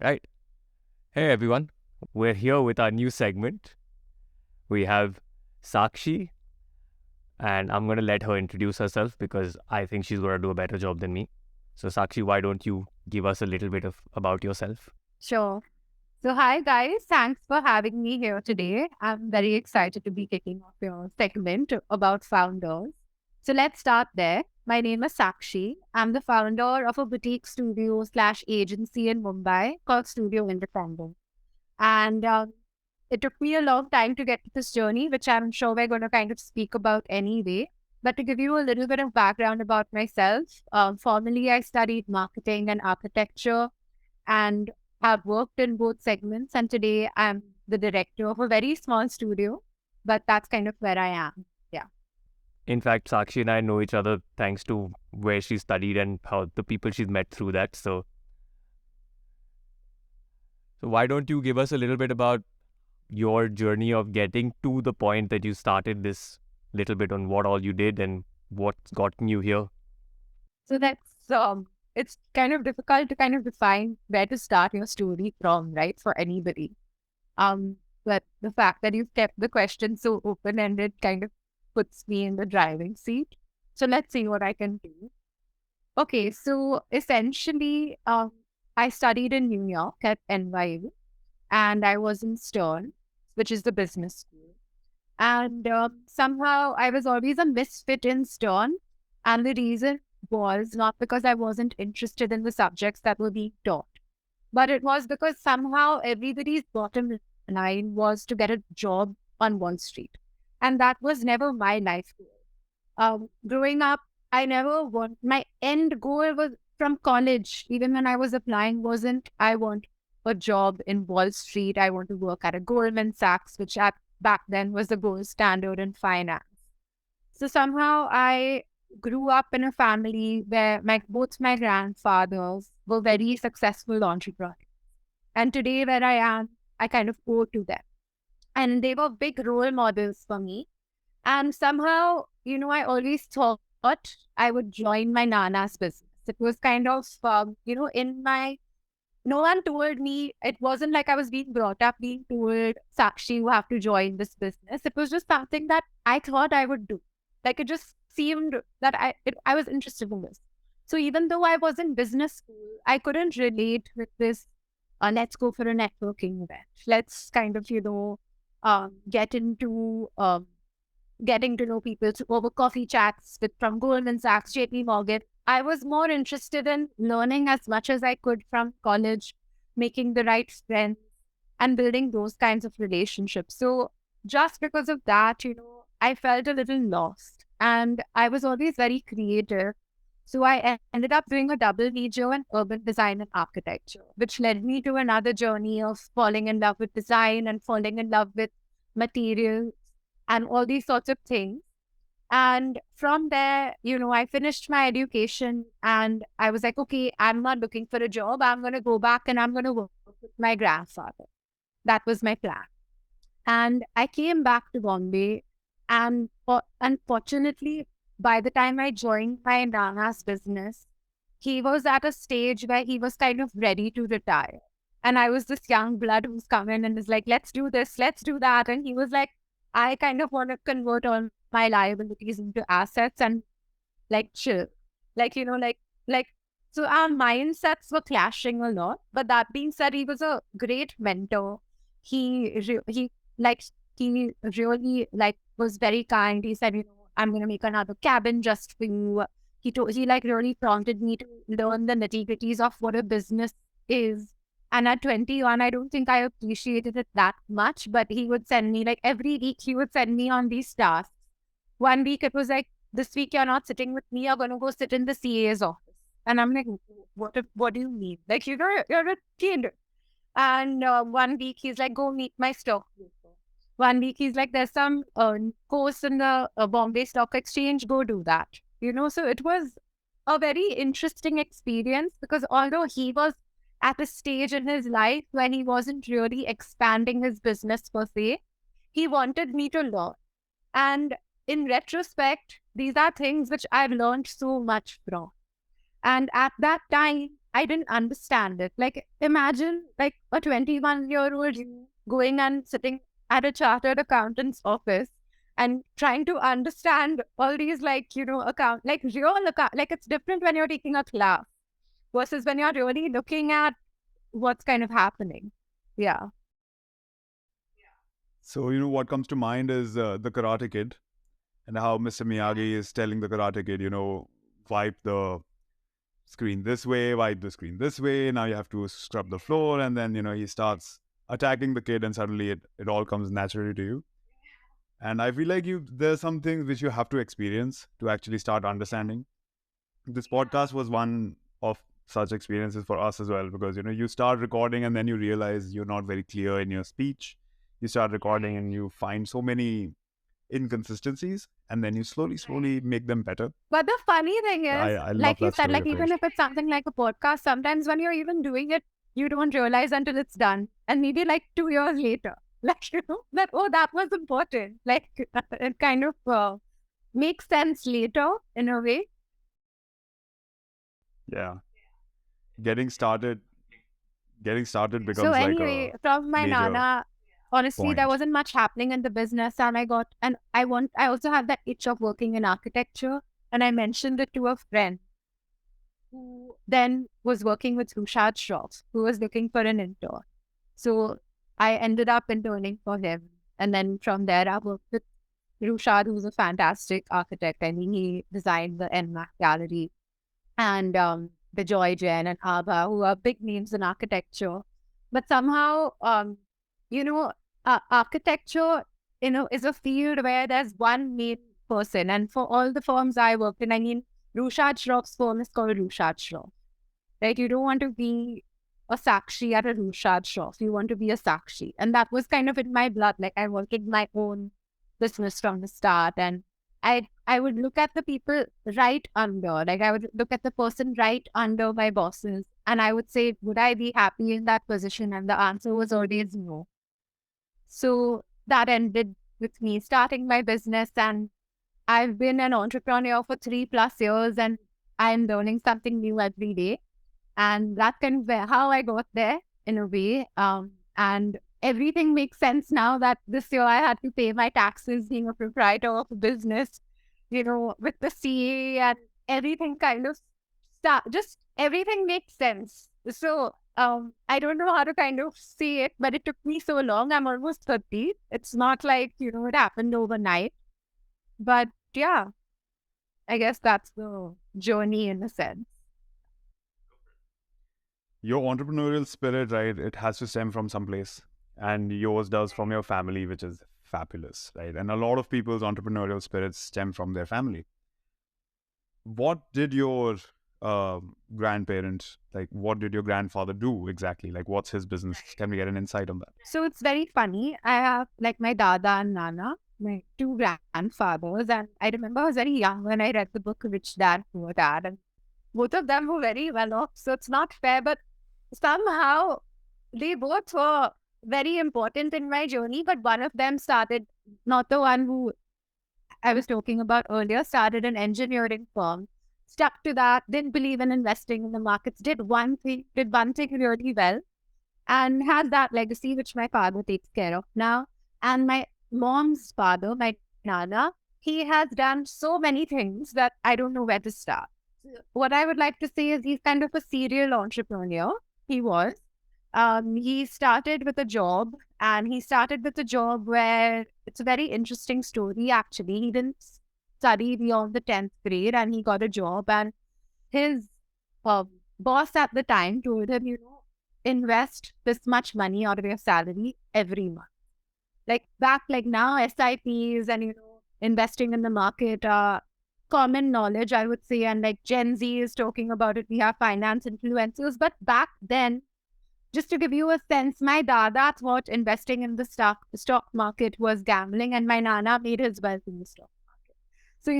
Right. Hey everyone, we're here with our new segment. We have Sakshi, and I'm going to let her introduce herself because I think she's going to do a better job than me. So, Sakshi, why don't you give us a little bit of about yourself? Sure. So, hi guys, thanks for having me here today. I'm very excited to be kicking off your segment about founders. So, let's start there. My name is Sakshi. I'm the founder of a boutique studio slash agency in Mumbai called Studio Independent. And it took me a long time to get to this journey, which I'm sure we're going to kind of speak about anyway. But to give you a little bit of background about myself, formerly I studied marketing and architecture and have worked in both segments. And today I'm the director of a very small studio, but that's kind of where I am. Yeah. In fact, Sakshi and I know each other thanks to where she studied and how the people she's met through that. So why don't you give us a little bit about your journey of getting to the point that you started this little bit on what all you did and what's gotten you here? So it's kind of difficult to kind of define where to start your story from, right? For anybody. Um, but the fact that you've kept the question so open ended kind of puts me in the driving seat. So let's see what I can do. Okay, so essentially, I studied in New York at NYU, and I was in Stern, which is the business school. And somehow I was always a misfit in Stern. And the reason was not because I wasn't interested in the subjects that were being taught, but it was because somehow everybody's bottom line was to get a job on Wall Street. And that was never my life goal. Growing up, I never want my end goal was from college, even when I was applying, wasn't I want a job in Wall Street. I want to work at a Goldman Sachs, which back then was the gold standard in finance. So somehow I grew up in a family where both my grandfathers were very successful entrepreneurs. And today, where I am, I kind of owe to them. And they were big role models for me. And somehow, I always thought I would join my Nana's business. It was kind of, no one told me, it wasn't like I was being brought up being told, Sakshi, you have to join this business. It was just something that I thought I would do. Like it just seemed that I was interested in this. So even though I was in business school, I couldn't relate with this. Let's go for a networking event. Let's kind of, get into getting to know people over coffee chats from Goldman Sachs, JP Morgan. I was more interested in learning as much as I could from college, making the right friends and building those kinds of relationships. So just because of that, I felt a little lost and I was always very creative. So I ended up doing a double major in urban design and architecture, which led me to another journey of falling in love with design and falling in love with materials and all these sorts of things. And from there, I finished my education and I was like, okay, I'm not looking for a job. I'm going to go back and I'm going to work with my grandfather. That was my plan. And I came back to Bombay. And unfortunately, by the time I joined my Nana's business, he was at a stage where he was kind of ready to retire. And I was this young blood who's come in and is like, let's do this, let's do that. And he was like, I kind of want to convert all my liabilities into assets and like chill. Like, so our mindsets were clashing a lot. But that being said, he was a great mentor. He like, he really like was very kind. He said, I'm going to make another cabin just for you. He like really prompted me to learn the nitty gritties of what a business is. And at 21, I don't think I appreciated it that much, but he would send me like every week, he would send me on these tasks. One week it was like, this week you're not sitting with me, you're going to go sit in the CA's office. And I'm like, what do you mean? Like, you're a kid. And one week he's like, go meet my stockbroker. One week he's like, there's some course in the Bombay Stock Exchange, go do that. So it was a very interesting experience because although he was at a stage in his life when he wasn't really expanding his business per se, he wanted me to learn. And in retrospect, these are things which I've learned so much from. And at that time, I didn't understand it. Like, imagine like a 21-year-old you going and sitting at a chartered accountant's office and trying to understand all these, like, like real account. Like, it's different when you're taking a class versus when you're really looking at what's kind of happening. Yeah. So, what comes to mind is the Karate Kid, and how Mr. Miyagi is telling the Karate Kid, wipe the screen this way, wipe the screen this way. Now you have to scrub the floor. And then, he starts attacking the kid, and suddenly it all comes naturally to you. And I feel like there's some things which you have to experience to actually start understanding. This podcast was one of such experiences for us as well, because, you start recording and then you realize you're not very clear in your speech. You start recording and you find so many inconsistencies, and then you slowly make them better. But the funny thing is, I love like you that said, story like of even yours. if it's something like a podcast, sometimes when you're even doing it, you don't realize until it's done. And maybe like 2 years later, like, that, oh, that was important. Like, it kind of makes sense later in a way. Yeah. Getting started becomes So like anyway, a from my major Nana, honestly, there point. wasn't much happening in the business, and I also had that itch of working in architecture, and I mentioned it to a friend who then was working with Rushad Shroff, who was looking for an intern. So I ended up interning for him, and then from there I worked with Rushad, who's a fantastic architect. I mean, he designed the NMAC gallery, and the Joy Jen and Abha, who are big names in architecture. But somehow, architecture, is a field where there's one main person. And for all the firms I worked in, I mean, Rushad Shroff's firm is called Rushad Shroff. Right? You don't want to be a Sakshi at a Rushad Shroff. You want to be a Sakshi. And that was kind of in my blood. Like, I wanted my own business from the start. And I would look at the people right under, like I would look at the person right under my bosses, and I would say, would I be happy in that position? And the answer was always no. So that ended with me starting my business, and I've been an entrepreneur for 3+ years, and I'm learning something new every day. And that's kind of how I got there in a way. And everything makes sense now that this year I had to pay my taxes being a proprietor of a business, with the CA, and everything kind of just everything makes sense. So I don't know how to kind of say it, but it took me so long. I'm almost 30. It's not like, it happened overnight. But yeah, I guess that's the journey in a sense. Your entrepreneurial spirit, right? It has to stem from someplace, and yours does from your family, which is fabulous, right? And a lot of people's entrepreneurial spirits stem from their family. What did your grandparents, like, what did your grandfather do exactly? Like, what's his business? Can we get an insight on that? So it's very funny. I have like my Dada and Nana, my two grandfathers, and I remember I was very young when I read the book Rich Dad, Poor Dad, and both of them were very well off. So it's not fair, but somehow they both were very important in my journey. But one of them started, not the one who I was talking about earlier, started an engineering firm, stuck to that, didn't believe in investing in the markets, did one thing really well, and has that legacy, which my father takes care of now. And my mom's father, my Nana, he has done so many things that I don't know where to start. What I would like to say is he's kind of a serial entrepreneur. He was. He started with a job, and he started with a job where it's a very interesting story, actually. He didn't study beyond the 10th grade, and he got a job, and his boss at the time told him, invest this much money out of your salary every month. Like back, like now, SIPs and, investing in the market are common knowledge, I would say. And like Gen Z is talking about it. We have finance influencers. But back then, just to give you a sense, my dada thought investing in the stock market was gambling, and my nana made his wealth in the stock market. So,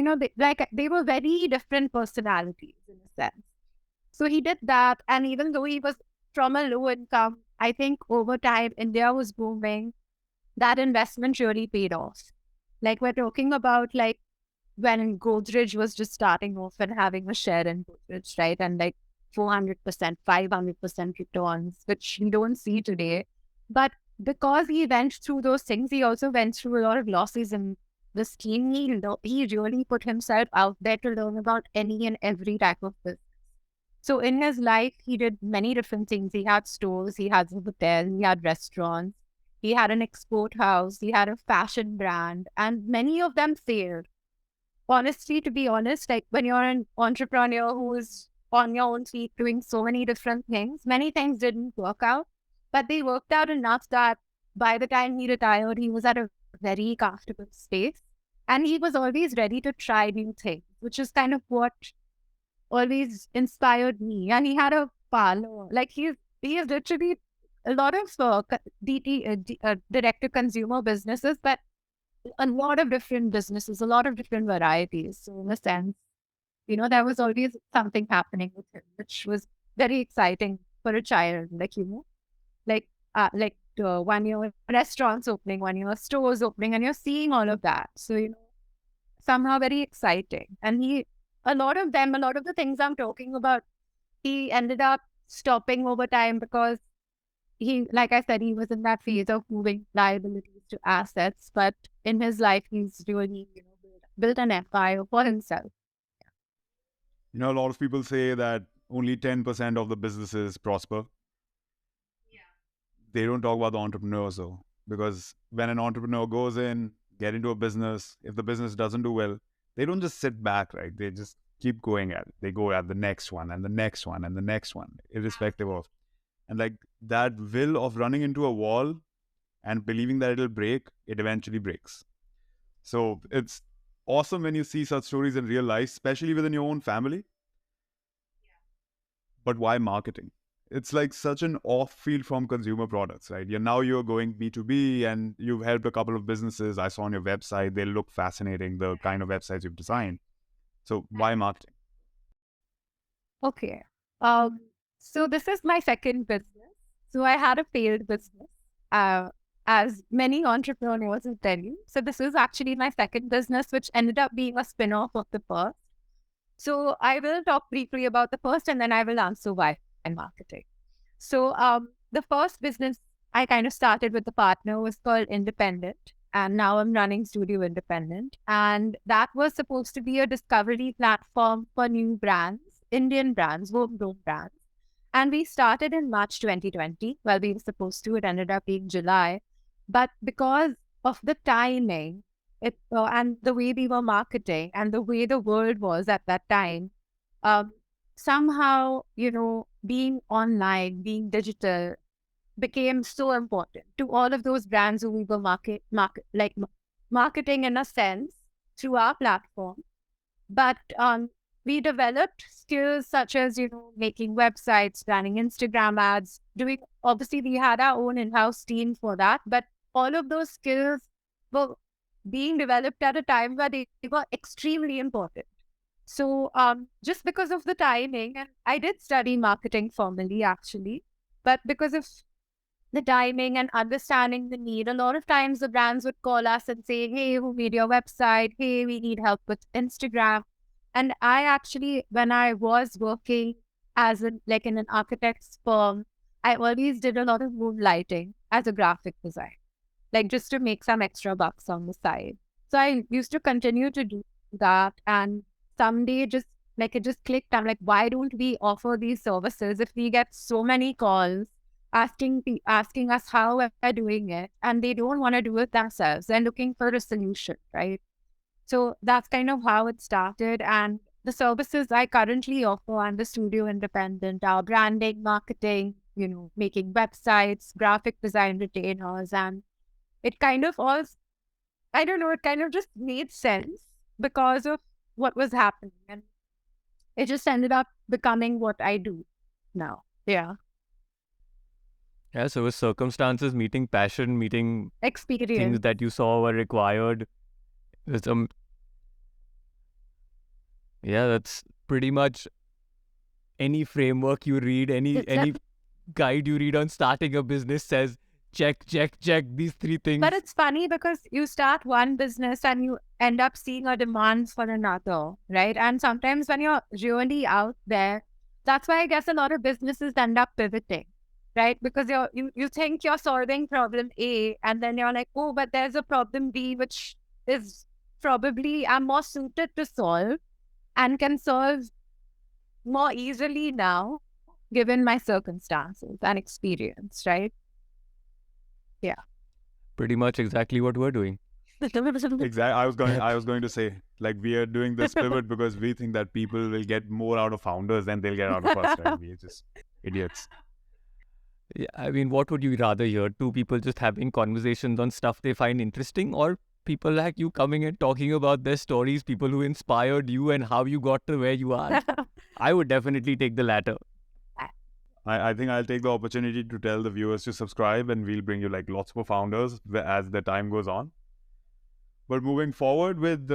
they were very different personalities in a sense. So he did that. And even though he was from a low income, I think over time, India was booming. That investment really paid off. Like we're talking about like when Godrej was just starting off and having a share in Godrej, right? And like 400%, 500% returns, which you don't see today. But because he went through those things, he also went through a lot of losses in the scheme. He really put himself out there to learn about any and every type of business. So in his life, he did many different things. He had stores, he had a hotel, he had restaurants, he had an export house, he had a fashion brand, and many of them failed. Honestly, to be honest, like when you're an entrepreneur who is on your own feet doing so many different things, many things didn't work out, but they worked out enough that by the time he retired, he was at a very comfortable space. And he was always ready to try new things, which is kind of what always inspired me. And he had a parlor. Like he is literally a lot of direct to consumer businesses, but a lot of different businesses, a lot of different varieties. So in a sense, there was always something happening with him, which was very exciting for a child. Like 1 year restaurants opening, 1 year stores opening, and you're seeing all of that. So somehow very exciting. And a lot of the things I'm talking about, he ended up stopping over time because like I said, he was in that phase of moving liabilities to assets. But in his life, he's really, built an empire for himself. A lot of people say that only 10% of the businesses prosper. They don't talk about the entrepreneurs though, because when an entrepreneur goes in, get into a business, if the business doesn't do well, they don't just sit back, right? They just keep going at it. They go at the next one and the next one and the next one, irrespective of. And like that will of running into a wall and believing that it'll break, it eventually breaks. So it's awesome when you see such stories in real life, especially within your own family. But why marketing? It's like such an off field from consumer products, right? You're going B2B and you've helped a couple of businesses. I saw on your website, they look fascinating, the kind of websites you've designed. So why marketing? Okay. So this is my second business. So I had a failed business, as many entrepreneurs will tell you. So this is actually my second business, which ended up being a spin-off of the first. So I will talk briefly about the first, and then I will answer why and marketing. So the first business I kind of started with the partner was called Independent, and now I'm running Studio Independent. And that was supposed to be a discovery platform for new brands, Indian brands, homegrown brands. And we started in March 2020. Well, we were supposed to. It ended up being July. But because of the timing, and the way we were marketing and the way the world was at that time, somehow, being online, being digital became so important to all of those brands who we were marketing in a sense through our platform. But we developed skills such as, making websites, running Instagram ads, obviously we had our own in-house team for that, but all of those skills were being developed at a time where they were extremely important. So just because of the timing, and I did study marketing formally actually, but because of the timing and understanding the need, a lot of times the brands would call us and say, hey, who made your website? Hey, we need help with Instagram. And I actually, when I was working in an architect's firm, I always did a lot of moonlighting as a graphic designer, like just to make some extra bucks on the side. So I used to continue to do that. And someday it just clicked. I'm like, why don't we offer these services if we get so many calls asking us how we're doing it, and they don't want to do it themselves. They're looking for a solution, right? So that's kind of how it started. And the services I currently offer on the Studio Independent are branding, marketing, making websites, graphic design retainers. And it kind of it kind of just made sense because of what was happening. And it just ended up becoming what I do now. Yeah. Yeah, so it was circumstances meeting passion, meeting Experience. things that you saw were required. It's, yeah, that's pretty much any framework you read, any guide you read on starting a business says, check these three things. But it's funny because you start one business and you end up seeing a demand for another, right? And sometimes when you're really out there, That's why I guess a lot of businesses end up pivoting, right? Because you think you're solving problem A, and then you're like, oh, but there's a problem B, which is probably I'm more suited to solve and can solve more easily now, given my circumstances and experience, right? Yeah. Pretty much exactly what we're doing. Exactly. I was going to say, like, we are doing this pivot because we think that people will get more out of founders than they'll get out of us, right? We're just idiots. Yeah, I mean, what would you rather hear? Two people just having conversations on stuff they find interesting, or people like you coming and talking about their stories, people who inspired you and how you got to where you are? I would definitely take the latter. I think I'll take the opportunity to tell the viewers to subscribe, and we'll bring you like lots more founders as the time goes on. But moving forward with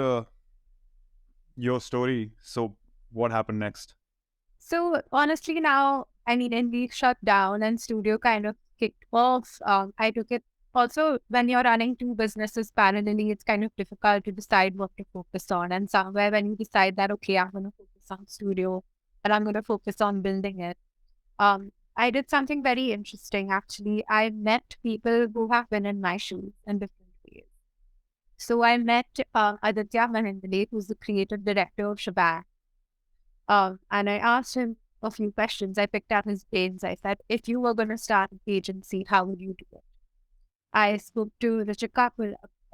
your story, so what happened next? So honestly, now, I mean, in week shut down and studio kind of kicked off. I took it also when you're running two businesses parallelly, it's kind of difficult to decide what to focus on. And somewhere when you decide that, okay, I'm going to focus on studio and I'm going to focus on building it. I did something very interesting actually. I met people who have been in my shoes in different ways. So I met Aditya Mahindale, who's the creative director of Shabak. And I asked him a few questions. I picked out his brains. I said, if you were going to start an agency, how would you do it? I spoke to Ruchika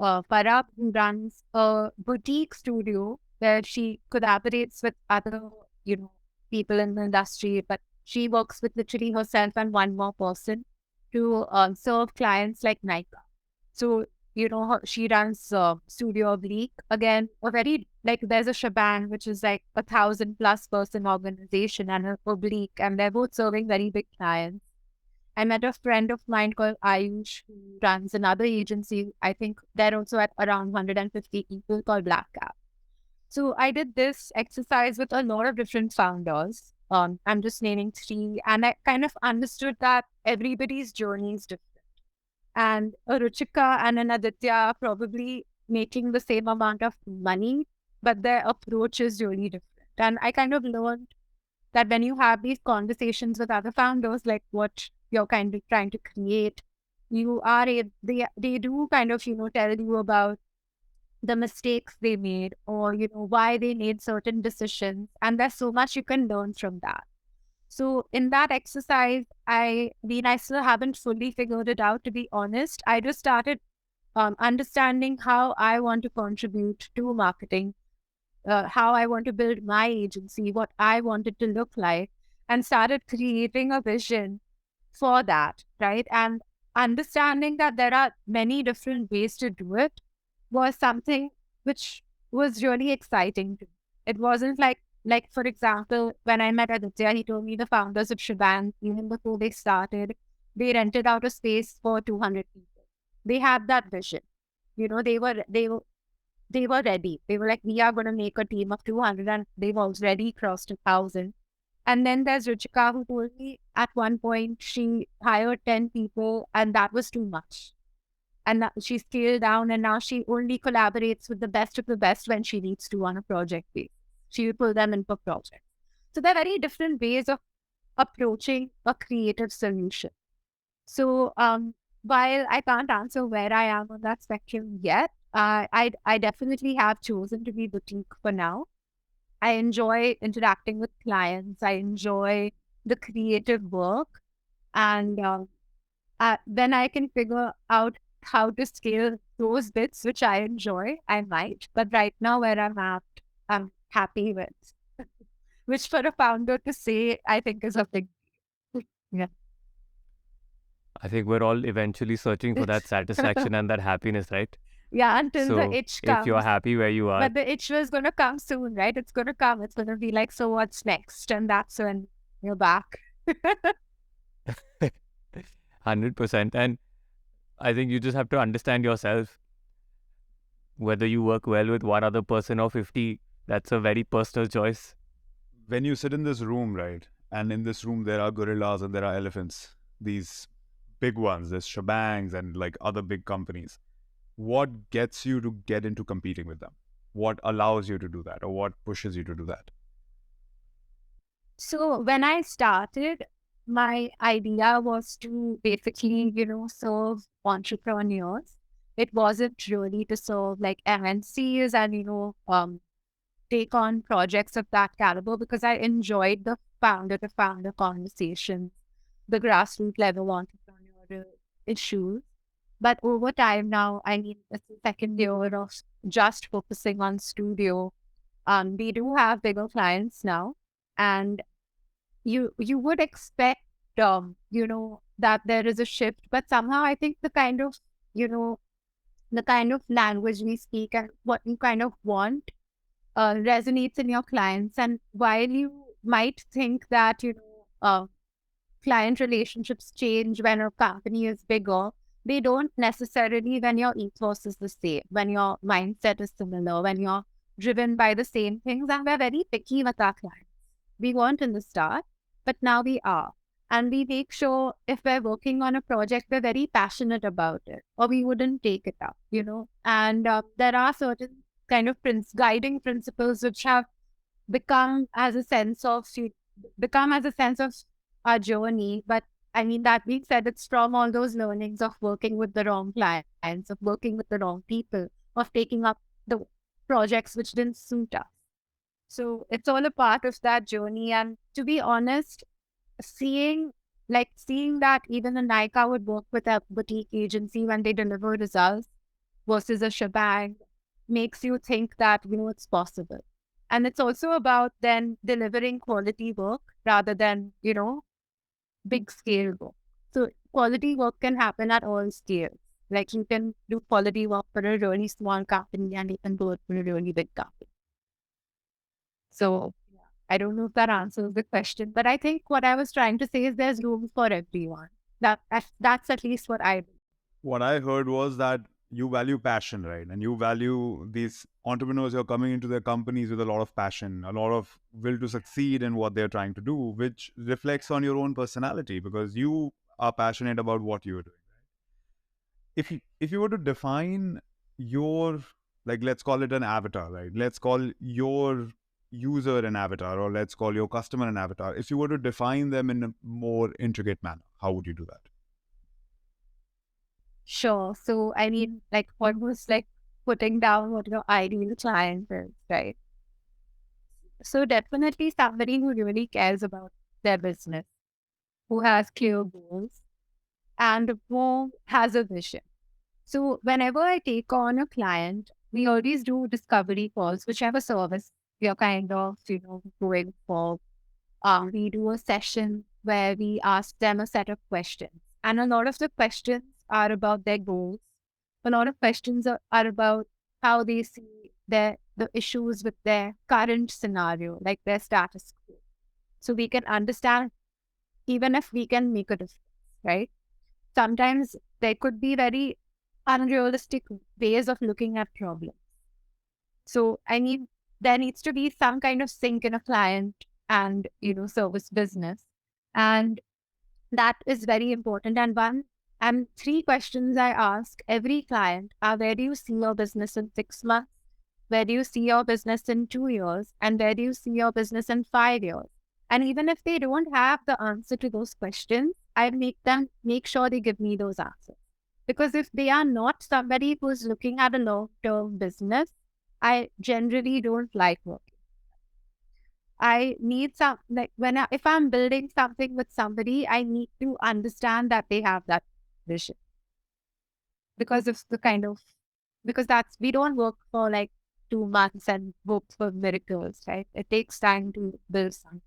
Parab, who runs a boutique studio where she collaborates with other, people in the industry, but she works with literally herself and one more person to serve clients like Nike. So, she runs Studio Oblique. Again, a very, like, there's a Shebang, which is like 1,000+ person organization, and an Oblique, and they're both serving very big clients. I met a friend of mine called Ayush, who runs another agency. I think they're also at around 150 people, called Black Cap. So I did this exercise with a lot of different founders. I'm just naming three, and I kind of understood that everybody's journey is different. And a Ruchika and an Aditya are probably making the same amount of money, but their approach is really different. And I kind of learned that when you have these conversations with other founders, like what you're kind of trying to create, they do kind of, tell you about the mistakes they made, or, why they made certain decisions. And there's so much you can learn from that. So in that exercise, I still haven't fully figured it out, to be honest. I just started understanding how I want to contribute to marketing, how I want to build my agency, what I want it to look like, and started creating a vision for that, right? And understanding that there are many different ways to do it was something which was really exciting to me. It wasn't like, for example, when I met Aditya, he told me the founders of Shebang, even before they started, they rented out a space for 200 people. They had that vision. They were ready. They were like, we are going to make a team of 200, and they've already crossed 1,000. And then there's Ruchika, who told me at one point she hired 10 people and that was too much. And she scaled down, and now she only collaborates with the best of the best when she needs to on a project base. She will pull them in for projects. So there are very different ways of approaching a creative solution. So while I can't answer where I am on that spectrum yet, I definitely have chosen to be boutique for now. I enjoy interacting with clients. I enjoy the creative work. And when I can figure out how to scale those bits, which I enjoy, I might. But right now, where I'm at, I'm happy with. Which for a founder to say, I think is a big deal. Yeah. I think we're all eventually searching for that satisfaction and that happiness, right? Yeah, until the So itch if you're comes. happy where you are, But the itch was going to come soon, right? It's going to come. It's going to be like, so what's next? And that's when you're back. 100%. And I think you just have to understand yourself. Whether you work well with one other person or 50, that's a very personal choice. When you sit in this room, right, and in this room there are gorillas and there are elephants, these big ones, there's shebangs and like other big companies. What gets you to get into competing with them? What allows you to do that, or what pushes you to do that? So when I started, my idea was to basically, serve entrepreneurs. It wasn't really to serve like MNCs and, take on projects of that caliber because I enjoyed the founder to founder conversations, the grassroots level entrepreneurial issues. But over time now, I mean, it's the second year of just focusing on studio. We do have bigger clients now, and you would expect, that there is a shift, but somehow I think you know, the kind of language we speak and what you kind of want resonates in your clients. And while you might think that, client relationships change when a company is bigger, they don't necessarily when your ethos is the same, when your mindset is similar, when you're driven by the same things. And we're very picky with our clients. We weren't in the start, but now we are. And we make sure if we're working on a project, we're very passionate about it, or we wouldn't take it up, And there are certain kind of guiding principles which have become as a sense of become as a sense of our journey. But I mean, that being said, it's from all those learnings of working with the wrong clients, of working with the wrong people, of taking up the projects which didn't suit us. So it's all a part of that journey. And to be honest, seeing that even a Nika would work with a boutique agency when they deliver results versus a shebang makes you think that, it's possible. And it's also about then delivering quality work rather than, big scale work. So quality work can happen at all scales. Like you can do quality work for a really small company and you can do it for a really big company. So I don't know if that answers the question, but I think what I was trying to say is there's room for everyone. That's at least what I do. What I heard was that you value passion, right? And you value these entrepreneurs who are coming into their companies with a lot of passion, a lot of will to succeed in what they're trying to do, which reflects on your own personality because you are passionate about what you're doing. If you were to define your, like, let's call it an avatar, right? Let's call your user an avatar, or let's call your customer an avatar. If you were to define them in a more intricate manner, how would you do that? Sure. So I mean, like almost like putting down what your ideal client is, right? So definitely somebody who really cares about their business, who has clear goals, and who has a vision. So whenever I take on a client, we always do discovery calls, whichever service we are kind of, going for. We do a session where we ask them a set of questions. And a lot of the questions are about their goals. A lot of questions are about how they see the issues with their current scenario, like their status quo. So we can understand even if we can make a difference, right? Sometimes there could be very unrealistic ways of looking at problems. So I mean, there needs to be some kind of sync in a client and service business, and that is very important. And three questions I ask every client are: where do you see your business in 6 months? Where do you see your business in 2 years? And where do you see your business in 5 years? And even if they don't have the answer to those questions, I make sure they give me those answers. Because if they are not somebody who's looking at a long-term business, I generally don't like working. I need if I'm building something with somebody, I need to understand that they have that vision. Because of because we don't work for like 2 months and hope for miracles, right? It takes time to build something.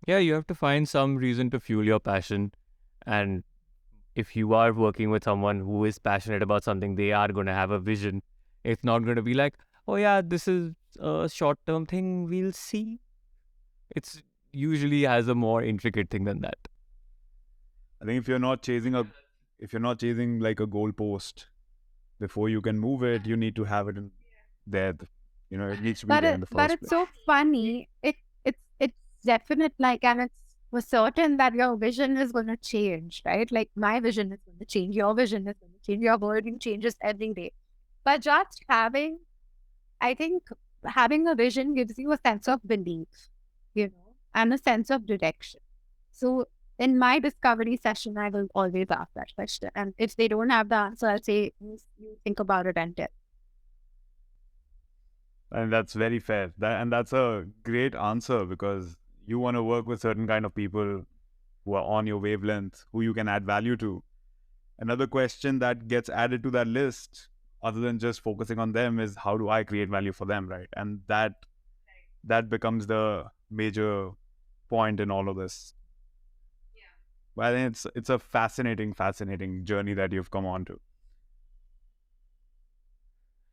Yeah, you have to find some reason to fuel your passion. And if you are working with someone who is passionate about something, they are going to have a vision. It's not going to be like, oh, yeah, this is a short term thing, we'll see. It's usually has a more intricate thing than that. I think if you're not chasing like a goalpost, before you can move it, you need to have it in there. It needs to be there in the But first it's place. so funny. It's definite, like, and it's for certain that your vision is going to change, right? Like my vision is going to change, your vision is going to change, your wording changes every day. But just I think having a vision gives you a sense of belief, you know. and a sense of direction. So in my discovery session, I will always ask that question. And if they don't have the answer, I'll say, you think about it and tell. And that's very fair. And that's a great answer because you want to work with certain kind of people who are on your wavelength, who you can add value to. Another question that gets added to that list, other than just focusing on them, is how do I create value for them, right? And that becomes the major point in all of this. But I think it's a fascinating journey that you've come on to.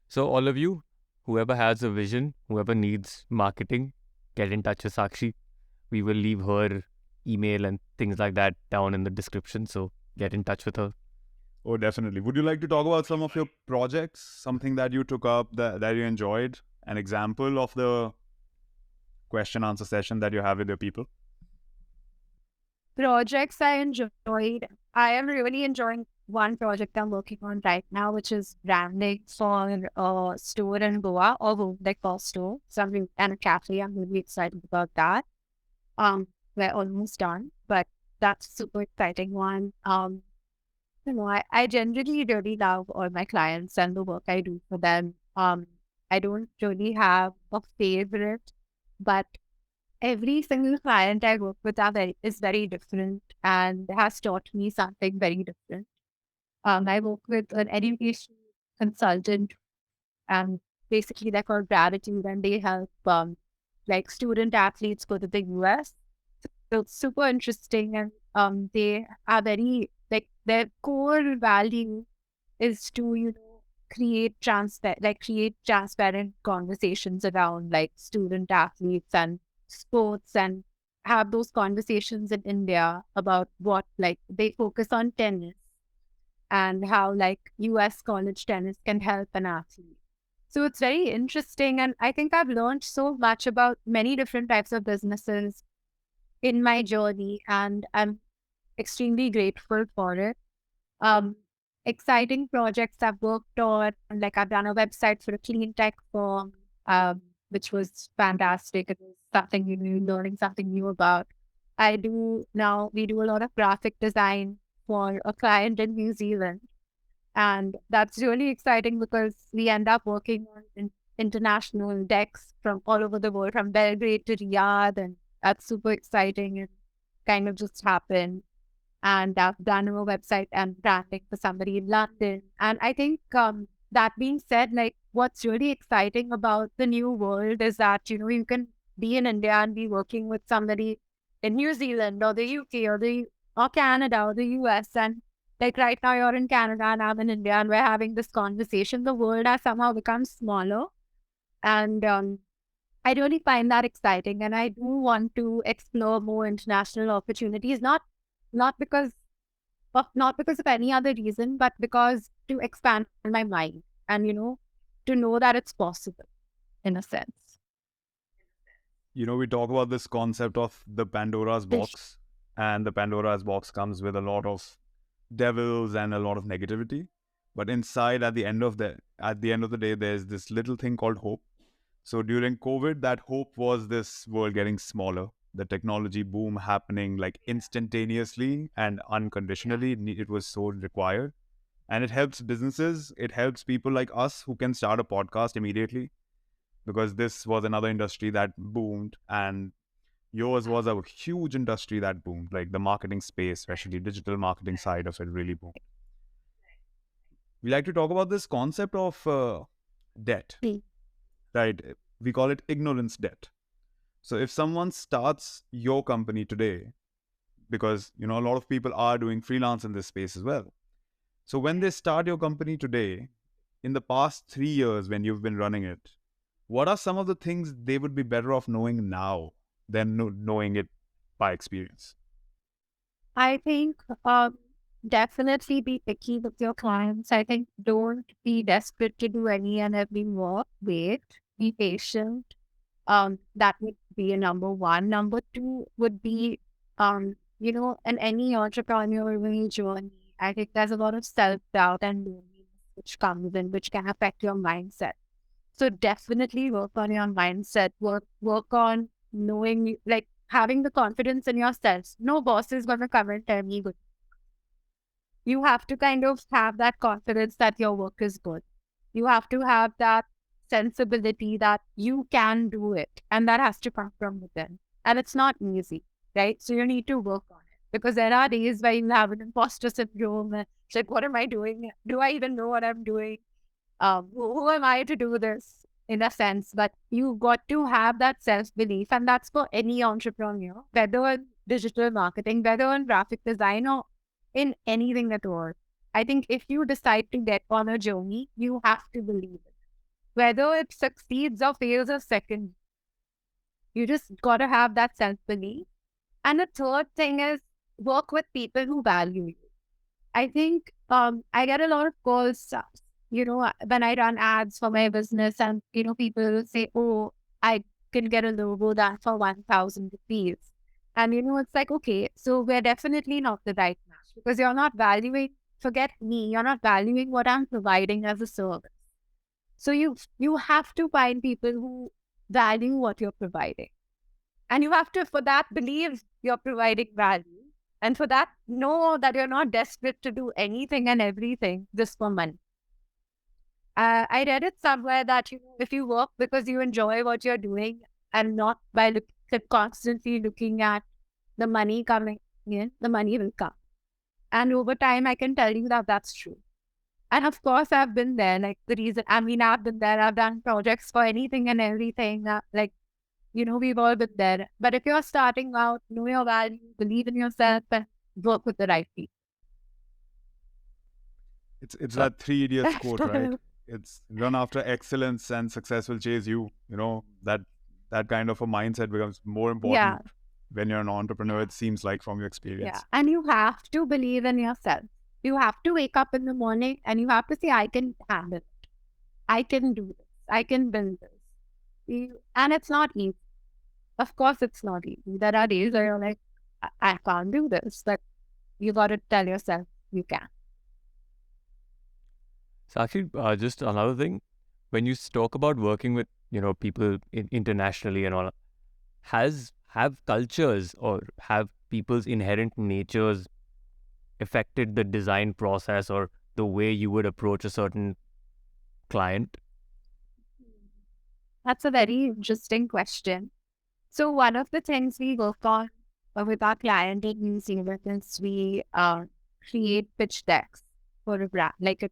So all of you, whoever has a vision, whoever needs marketing, get in touch with Sakshi. We will leave her email and things like that down in the description. So get in touch with her. Oh, definitely. Would you like to talk about some of your projects, something that you took up that you enjoyed, an example of the question answer session that you have with your people? Projects I enjoyed. I am really enjoying one project I'm working on right now, which is branding for a store in Goa, or like a store. So and a cafe. I'm really excited about that. We're almost done, but that's a super exciting one. I generally really love all my clients and the work I do for them. I don't really have a favorite, but every single client I work with is very different and has taught me something very different. I work with an education consultant, and basically they're called Gratitude, and they help like student athletes go to the US. So it's super interesting, and they are very like their core value is to create transparent conversations around like student athletes and sports, and have those conversations in India about what, like, they focus on tennis and how like US college tennis can help an athlete. So it's very interesting, and I think I've learned so much about many different types of businesses in my journey, and I'm extremely grateful for it. Um, Exciting projects I've worked on, like I've done a website for a clean tech firm, which was fantastic. It was something new, learning something new about. We do a lot of graphic design for a client in New Zealand. And that's really exciting because we end up working on international decks from all over the world, from Belgrade to Riyadh. And that's super exciting and kind of just happened. And I've done a website and branding for somebody in London. And I think that being said, like what's really exciting about the new world is that, you can be in India and be working with somebody in New Zealand or the UK or Canada or the US. And like right now you're in Canada and I'm in India and we're having this conversation. The world has somehow become smaller. And I really find that exciting. And I do want to explore more international opportunities, not because of any other reason, but because to expand my mind and to know that it's possible in a sense. We talk about this concept of the Pandora's box, and the Pandora's box comes with a lot of devils and a lot of negativity. But inside, at the end of the day, there's this little thing called hope. So during COVID, that hope was this world getting smaller, the technology boom happening like instantaneously and unconditionally. It was so required. And it helps businesses, it helps people like us who can start a podcast immediately, because this was another industry that boomed, and yours was a huge industry that boomed, like the marketing space, especially digital marketing side of it really boomed. We like to talk about this concept of debt, right? We call it ignorance debt. So if someone starts your company today, because a lot of people are doing freelance in this space as well. So when they start your company today, in the past 3 years when you've been running it, what are some of the things they would be better off knowing now than knowing it by experience? I think definitely be picky with your clients. I think don't be desperate to do any and every work. Wait, be patient. That would be a number one. Number two would be, in any entrepreneurial journey, I think there's a lot of self-doubt and loneliness which comes in, which can affect your mindset. So definitely work on your mindset, work on knowing, like having the confidence in yourself. No boss is going to come and tell me good. You have to kind of have that confidence that your work is good. You have to have that sensibility that you can do it. And that has to come from within. And it's not easy, right? So you need to work on it. Because there are days where you have an imposter syndrome. And it's like, what am I doing? Do I even know what I'm doing? Who am I to do this in a sense? But you've got to have that self-belief. And that's for any entrepreneur, whether in digital marketing, whether in graphic design or in anything at all. I think if you decide to get on a journey, you have to believe it. Whether it succeeds or fails a second, you just got to have that self-belief. And the third thing is work with people who value you. I think I get a lot of calls, when I run ads for my business and, people say, oh, I can get a logo done for 1,000 rupees. And, it's like, okay, so we're definitely not the right match because you're not valuing, forget me, you're not valuing what I'm providing as a service. So you have to find people who value what you're providing. And you have to, for that, believe you're providing value. And for that, know that you're not desperate to do anything and everything just for money. I read it somewhere that if you work because you enjoy what you're doing and not by constantly looking at the money coming in, the money will come. And over time, I can tell you that that's true. And of course, I've been there. Like I've been there. I've done projects for anything and everything. We've all been there. But if you're starting out, know your value, believe in yourself, and work with the right people. It's that Three Idiots quote, right? It's run after excellence and success will chase you. That kind of a mindset becomes more important when you're an entrepreneur, it seems like, from your experience. Yeah. And you have to believe in yourself. You have to wake up in the morning and you have to say, I can handle it. I can do this. I can build this. And it's not easy. Of course, it's not easy. There are days where you're like, I can't do this. But you got to tell yourself you can. Sakshi, just another thing, when you talk about working with, people internationally and all, have cultures or have people's inherent natures affected the design process or the way you would approach a certain client? That's a very interesting question. So one of the things we work on with our client in New Zealand is we create pitch decks for a brand. Like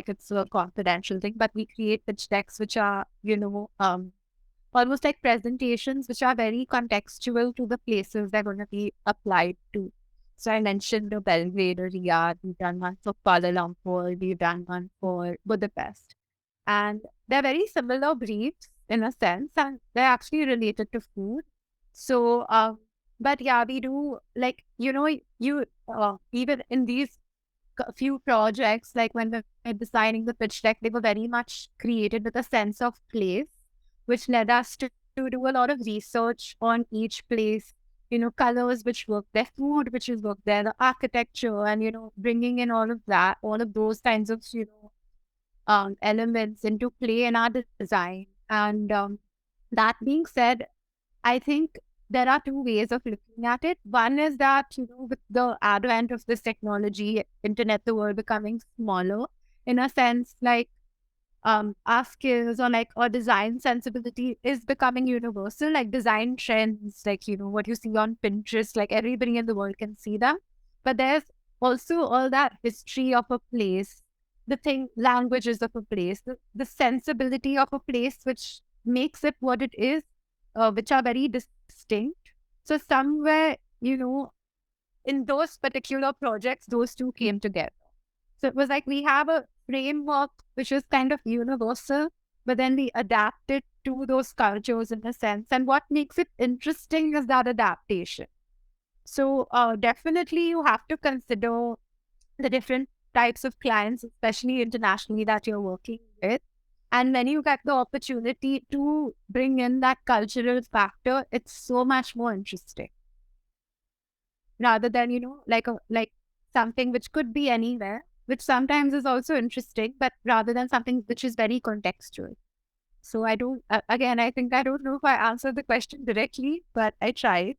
it's a confidential thing, but we create pitch decks which are, almost like presentations which are very contextual to the places they're going to be applied to. So I mentioned the Belgrade or Riyadh, we've done one for Kuala Lumpur, we've done one for Budapest. And they're very similar briefs in a sense, and they're actually related to food. So, but yeah, we do even in these few projects, like when we're designing the pitch deck, they were very much created with a sense of place, which led us to do a lot of research on each place, colors which work there, food which is work there, the architecture, and, bringing in all of that, all of those kinds of, elements into play in our design. And that being said, I think there are two ways of looking at it. One is that, with the advent of this technology, internet, the world becoming smaller, in a sense, like our skills or our design sensibility is becoming universal, like design trends, like, what you see on Pinterest, like everybody in the world can see them. But there's also all that history of a place, languages of a place, the sensibility of a place, which makes it what it is, which are very distinct. So somewhere, in those particular projects, those two came together. So it was like we have a framework which is kind of universal, but then we adapt it to those cultures in a sense. And what makes it interesting is that adaptation. So definitely you have to consider the different types of clients, especially internationally, that you're working with. And when you get the opportunity to bring in that cultural factor, it's so much more interesting. Rather than, like something which could be anywhere, which sometimes is also interesting, but rather than something which is very contextual. So I don't, again, I think I don't know if I answered the question directly, but I tried.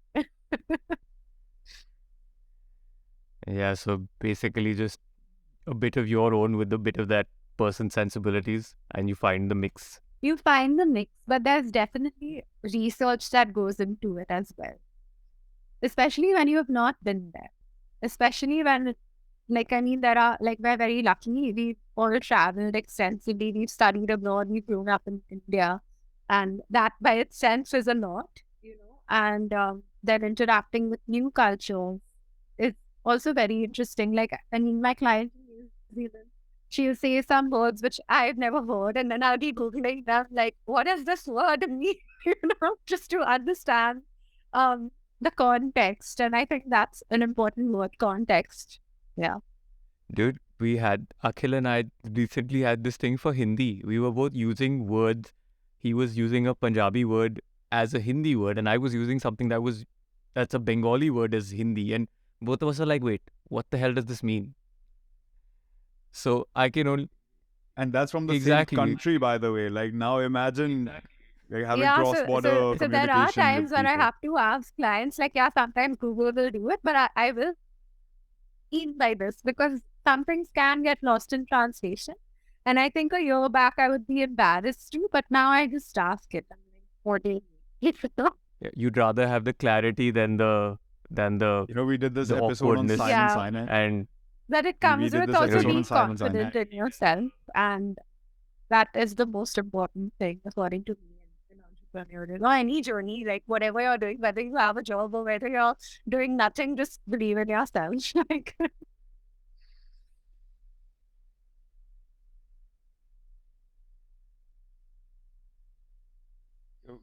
Yeah, so basically just a bit of your own with a bit of that person's sensibilities, and you find the mix. You find the mix, but there's definitely research that goes into it as well, especially when you have not been there. Especially when, like, I mean, there are, like, we're very lucky. We've all traveled extensively. We've studied abroad. We've grown up in India. And that by itself is a lot, and then interacting with new cultures is also very interesting. Like, I mean, my client in New Zealand, she'll say some words which I've never heard, and then I'll be Googling them, like, what does this word mean? Just to understand um, the context. And I think that's an important word, context. Yeah. Dude, we had Akhil and I recently had this thing for Hindi. We were both using words. He was using a Punjabi word as a Hindi word, and I was using something that's a Bengali word as Hindi. And both of us are like, wait, what the hell does this mean? So I can only And that's from the same exactly. country, by the way. Like now imagine like having Yeah, cross-border so there are communication times with when I people. have to ask clients, like, yeah, sometimes Google will do it, but I will eat by this because some things can get lost in translation. And I think a year back I would be embarrassed too, but now I just ask it. I'm like, what do you mean? Yeah, you'd rather have the clarity than the You know, we did this the episode on awkwardness Simon Yeah. Sinek. and But it We comes did with this also episode on being Simon Sinek. confident in yourself. And that is the most important thing, according to me, in entrepreneurial or any journey, like whatever you're doing, whether you have a job or whether you're doing nothing, just believe in yourself. Like,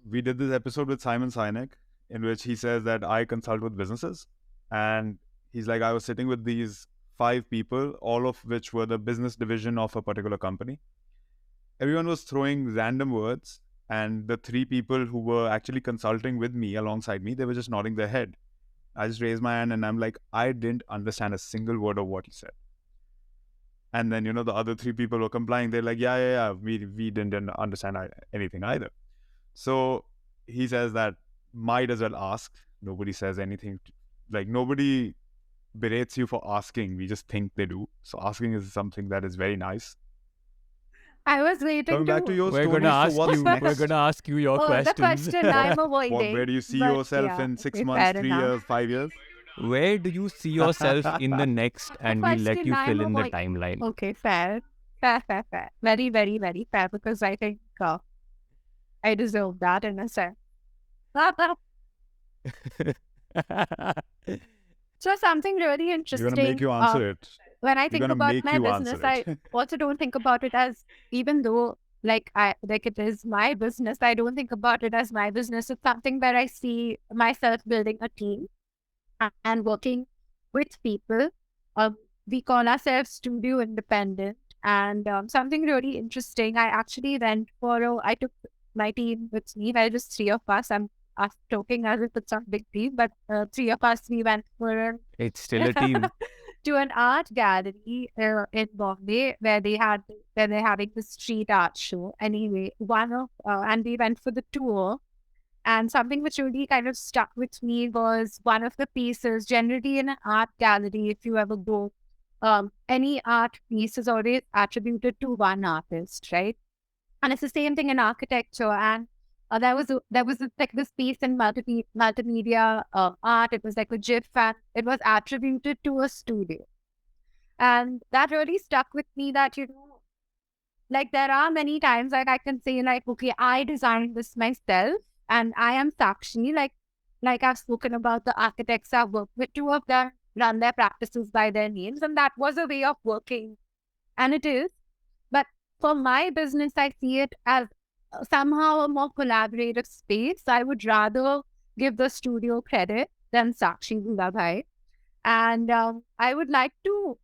We did this episode with Simon Sinek in which he says that I consult with businesses. And he's like, I was sitting with these 5 people, all of which were the business division of a particular company. Everyone was throwing random words, and the 3 people who were actually consulting with me alongside me, they were just nodding their head. I just raised my hand and I'm like, I didn't understand a single word of what he said. And then, the other 3 people were complying. They're like, yeah, we didn't understand anything either. So he says that might as well ask. Nobody says anything. Like nobody berates you for asking. We just think they do. So asking is something that is very nice. I was waiting Coming back to your we're story, gonna so ask what's you next? we're gonna ask you your Oh, the questions. question I'm avoiding. Where do you see but yourself yeah, in 6 okay, months, fair 3 enough. years, 5 years? Where do you see yourself in the next? And we'll let question you I'm fill in the avoiding. timeline. Okay, fair. Fair. Very, very, very fair, because I think I deserve that in a sense. So something really We're interesting. going to make you answer it. When I We're think going to about make my you business, answer it. I also don't think about it as, even though like it is my business, I don't think about it as my business. It's something where I see myself building a team and working with people. We call ourselves studio independent, and something really interesting. I actually I took my team with me. Well, just 3 of us. I'm talking as if it's a big team, but 3 of us, we went for It's still a team. to an art gallery in Bombay where they're having the street art show. Anyway, and we went for the tour. And something which really kind of stuck with me was one of the pieces. Generally, in an art gallery, if you ever go, any art piece is always attributed to one artist, right? And it's the same thing in architecture. And like this piece in multimedia art. It was like a GIF, and it was attributed to a studio. And that really stuck with me that, like there are many times like I can say like, okay, I designed this myself and I am Sakshi. Like I've spoken about the architects I've worked with, 2 of them run their practices by their names, and that was a way of working. And it is. But for my business, I see it as somehow a more collaborative space. I would rather give the studio credit than Sakshi Bhoolabhai. And I would like to,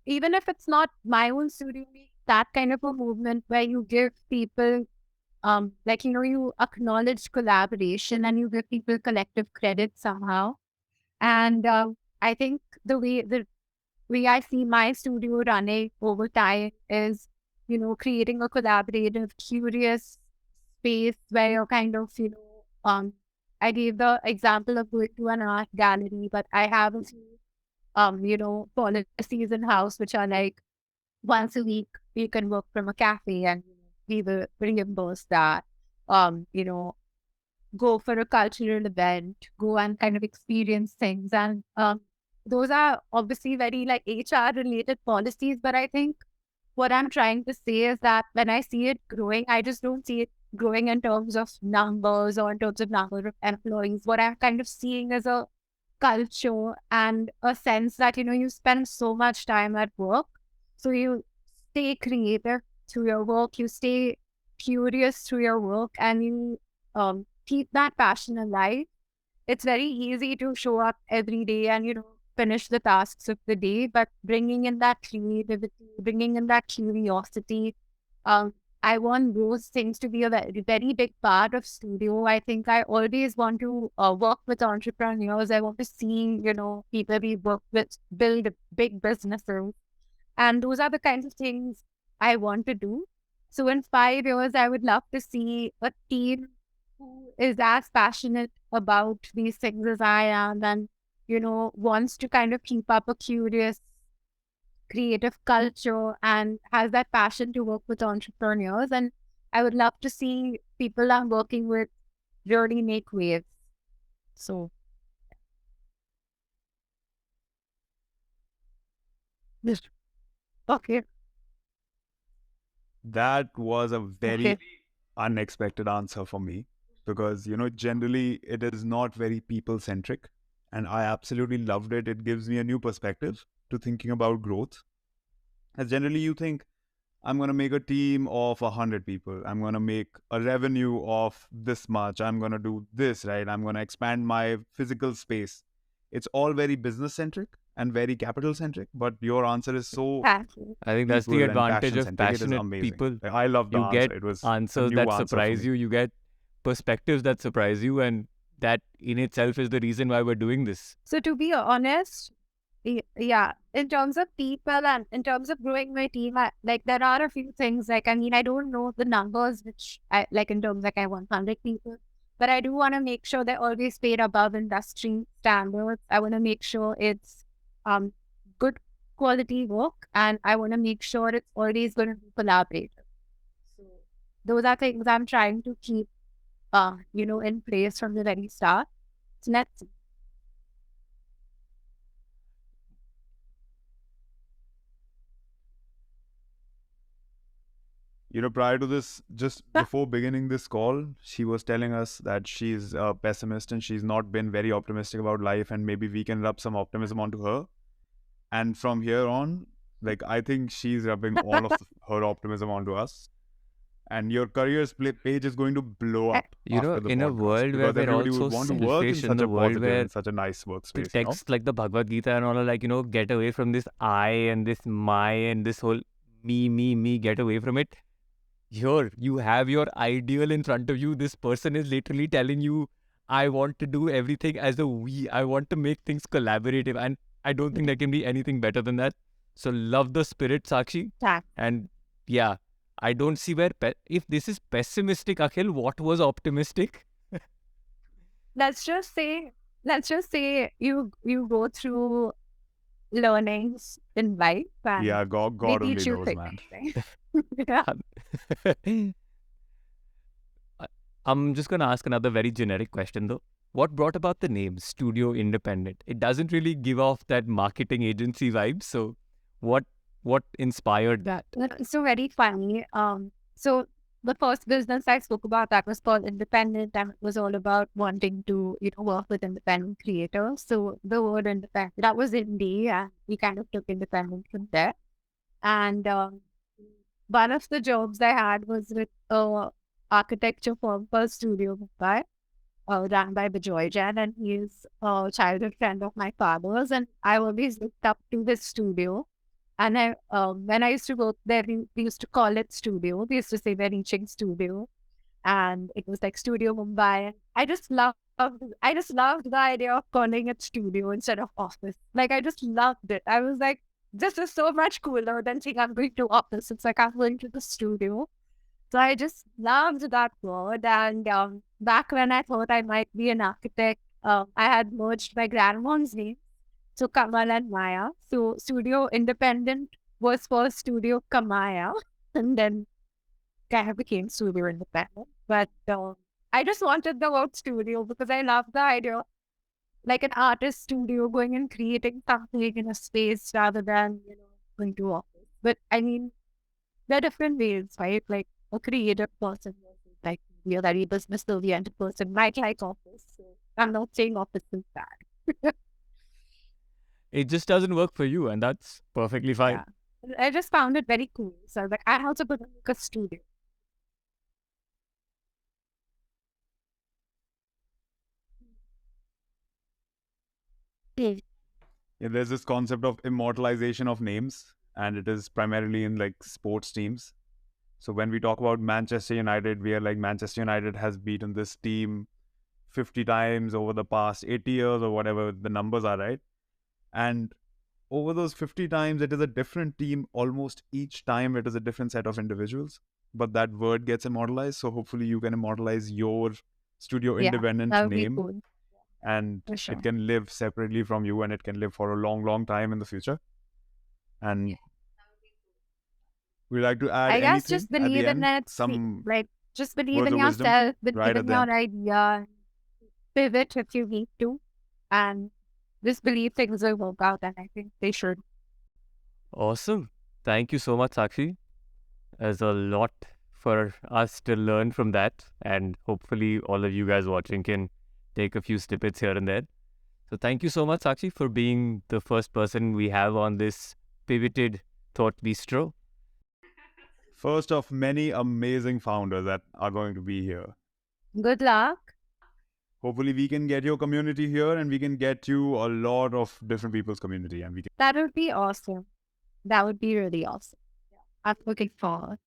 even if it's not my own studio, that kind of a movement where you give people, like, you acknowledge collaboration and you give people collective credit somehow. And I think the way I see my studio running over time is, creating a collaborative, curious space where you're kind of, I gave the example of going to an art gallery, but I have a few, policies in house which are like once a week you can work from a cafe and we will reimburse that. You know, go for a cultural event, go and kind of experience things. And those are obviously very like HR related policies. But I think what I'm trying to say is that when I see it growing, I just don't see it growing in terms of numbers or in terms of number of employees. What I'm kind of seeing is a culture and a sense that, you spend so much time at work. So you stay creative through your work, you stay curious through your work, and you keep that passion alive. It's very easy to show up every day and, finish the tasks of the day, but bringing in that creativity, bringing in that curiosity, I want those things to be a very, very big part of studio. I think I always want to work with entrepreneurs. I want to see, people we work with build big businesses. And those are the kinds of things I want to do. So in 5 years, I would love to see a team who is as passionate about these things as I am and, wants to kind of keep up a curious, creative culture and has that passion to work with entrepreneurs. And I would love to see people I'm working with really make waves. So, yes. Okay. That was a very Okay. unexpected answer for me because, generally it is not very people centric. And I absolutely loved it. It gives me a new perspective to thinking about growth. As generally you think, I'm going to make a team of 100 people. I'm going to make a revenue of this much. I'm going to do this, right? I'm going to expand my physical space. It's all very business centric and very capital centric. But your answer is so Thank you. I think that's the people and advantage passion of centric. It is passionate amazing. people. Like, I love the You answer. get It was a answers new that answer for surprise me. you. You get perspectives that surprise you, and that in itself is the reason why we're doing this. So to be honest, yeah, in terms of people and in terms of growing my team, like there are a few things. Like, I mean, I don't know the numbers, which I like in terms like I want 100 people, but I do want to make sure they're always paid above industry standards. I want to make sure it's um good quality work, and I want to make sure it's always going to be collaborative. So those are things I'm trying to keep, in place from the very start. So let's see. Prior to this, just before beginning this call, she was telling us that she's a pessimist and she's not been very optimistic about life, and maybe we can rub some optimism onto her. And from here on, like, I think she's rubbing all of her optimism onto us. And your careers page is going to blow up after the In a podcast world where because we're everybody all so would want to work in selfish, in such the a world positive where and such a nice the workspace, texts like the Bhagavad Gita and all are like, get away from this I and this my and this whole me, get away from it. Here, you have your ideal in front of you. This person is literally telling you, I want to do everything as a we. I want to make things collaborative. And I don't think there can be anything better than that. So love the spirit, Sakshi. Thanks. And yeah, I don't see where, if this is pessimistic, Akhil, what was optimistic? let's just say you go through learnings in life and Yeah, they God only teach you knows, man. things. Yeah. I'm just going to ask another very generic question though. What brought about the name Studio Independent? It doesn't really give off that marketing agency vibe. So what inspired that? It's so very funny. So the first business I spoke about that was called Independent, and it was all about wanting to, work with independent creators. So the word independent, that was indie, and we kind of took independent from there. And one of the jobs I had was with a architecture firm called Studio Mumbai, run by Bijoy Jain, and he's a childhood friend of my father's. And I always looked up to his studio. And when I used to work there, we used to call it studio. We used to say we're reaching studio, and it was like Studio Mumbai. And I just loved the idea of calling it studio instead of office. Like I just loved it. I was like, this is so much cooler than saying I'm going to office. It's like I'm going to the studio. So I just loved that word. And back when I thought I might be an architect, I had merged my grandmom's name to Kamal and Maya. So Studio Independent was for Studio Kamaya. And then kind of became Studio Independent. But I just wanted the word studio because I love the idea of like an artist studio going and creating something in a space rather than, going to office. But I mean, there are different ways, right? Like a creative person versus like maybe a very business oriented person might like office. So I'm not saying office is bad. It just doesn't work for you, and that's perfectly fine. Yeah. I just found it very cool. So I was like, I also put like a studio. Mm. Yeah, there's this concept of immortalization of names, and it is primarily in like sports teams. So when we talk about Manchester United, we are like Manchester United has beaten this team 50 times over the past 80 years or whatever the numbers are, right? And over those 50 times, it is a different team. Almost each time, it is a different set of individuals. But that word gets immortalized. So hopefully, you can immortalize your studio Yeah, independent that would be name, cool and for it sure. can live separately from you, and it can live for a long, long time in the future. And we like to add I guess anything just at the believe in end, it. some Like, just believe words in of wisdom yourself, believe right at in the your end. idea, pivot if you need to, and just believe things will work out. And I think they should. Awesome. Thank you so much, Sakshi. There's a lot for us to learn from that, and hopefully, all of you guys watching can take a few snippets here and there. So, thank you so much, Sakshi, for being the first person we have on this pivoted thought bistro. First of many amazing founders that are going to be here. Good luck. Hopefully, we can get your community here, and we can get you a lot of different people's community, and we can. That would be awesome. That would be really awesome. I'm looking forward.